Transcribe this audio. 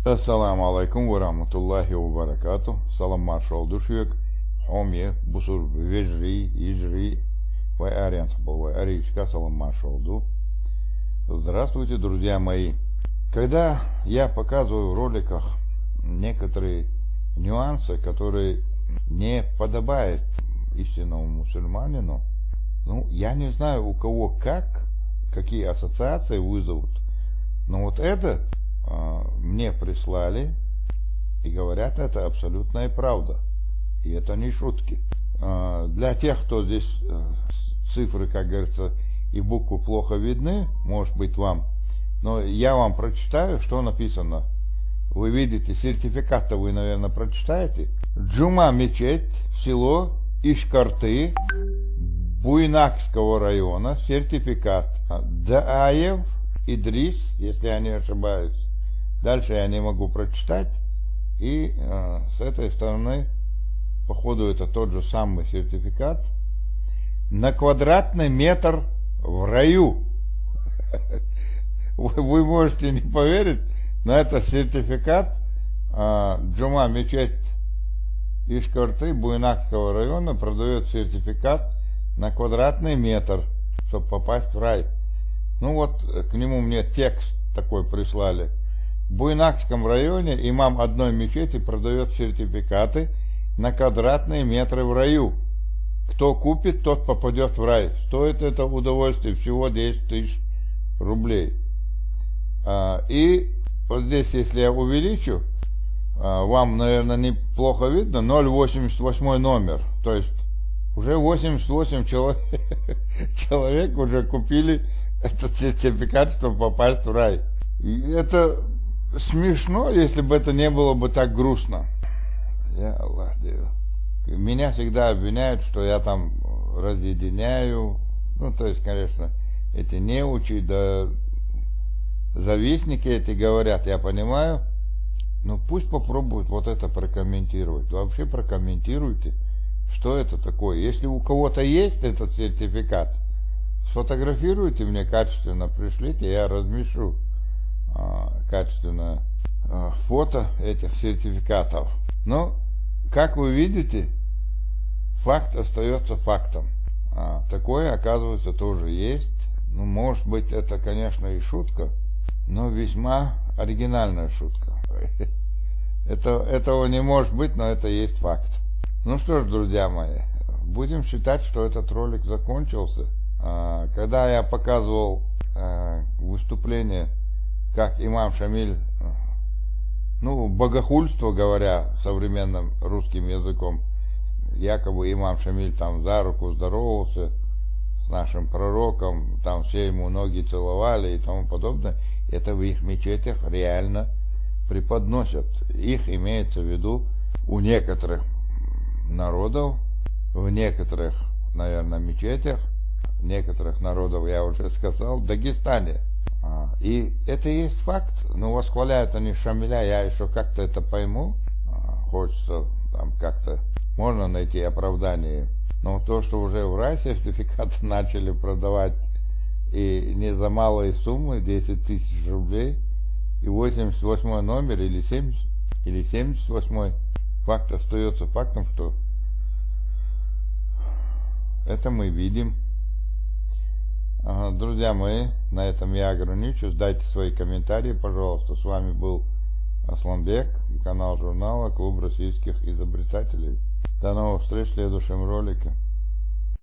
Assalamu alaikum wa rahmatullahi wa barakatuh. Салам маршал душек. Омье, бусур, вежри, ижри, вай арианс, вай аричка, салам маршал ду. Здравствуйте, друзья мои. Когда я показываю в роликах некоторые нюансы, которые не подобают истинному мусульманину, я не знаю, у кого какие ассоциации вызовут, но вот это мне прислали и говорят, это абсолютная правда. И это не шутки. Для тех, кто здесь цифры, как говорится, и буквы плохо видны, может быть вам, но я вам прочитаю, что написано. Вы видите, сертификат-то вы, наверное, прочитаете. Джума мечеть, село Ишкарты, Буйнакского района, сертификат. Дааев Идрис, если я не ошибаюсь. Дальше я не могу прочитать. И с этой стороны, походу, это тот же самый сертификат. На квадратный метр в раю. Вы можете не поверить, но это сертификат Джума мечеть Ишкарты Буйнакского района продает сертификат на квадратный метр, чтобы попасть в рай. К нему мне текст такой прислали. В Буйнакском районе имам одной мечети продает сертификаты на квадратные метры в раю. Кто купит, тот попадет в рай. Стоит это удовольствие всего 10 тысяч рублей. И вот здесь, если я увеличу, вам, наверное, неплохо видно, 088 номер. То есть уже 88 человек уже купили этот сертификат, чтобы попасть в рай. И это смешно, если бы это не было бы так грустно. Меня всегда обвиняют, что я там разъединяю. То есть, конечно, эти неучи, да завистники эти говорят, я понимаю. Но пусть попробуют вот это прокомментировать. Вообще прокомментируйте, что это такое. Если у кого-то есть этот сертификат, сфотографируйте мне качественно, пришлите, я размещу качественное фото этих сертификатов. Но, как вы видите, факт остается фактом. Такое, оказывается, тоже есть. Может быть, это, конечно, и шутка, но весьма оригинальная шутка. Этого не может быть, но это есть факт. Что ж, друзья мои, будем считать, что этот ролик закончился. Когда я показывал выступление, как имам Шамиль, богохульство, говоря современным русским языком, якобы имам Шамиль там за руку здоровался с нашим пророком, там все ему ноги целовали и тому подобное, это в их мечетях реально преподносят. Их имеется в виду у некоторых народов, в некоторых, наверное, мечетях, некоторых народов, я уже сказал, в Дагестане. И это и есть факт. Восхваляют они Шамиля, я еще как-то это пойму. Хочется там как-то, можно найти оправдание. Но то, что уже в рай сертификаты начали продавать, и не за малые суммы, 10 тысяч рублей, и 88 номер, или 78, факт остается фактом, что это мы видим. Друзья мои, на этом я ограничусь. Дайте свои комментарии, пожалуйста. С вами был Асланбек и канал журнала Клуб российских изобретателей. До новых встреч в следующем ролике.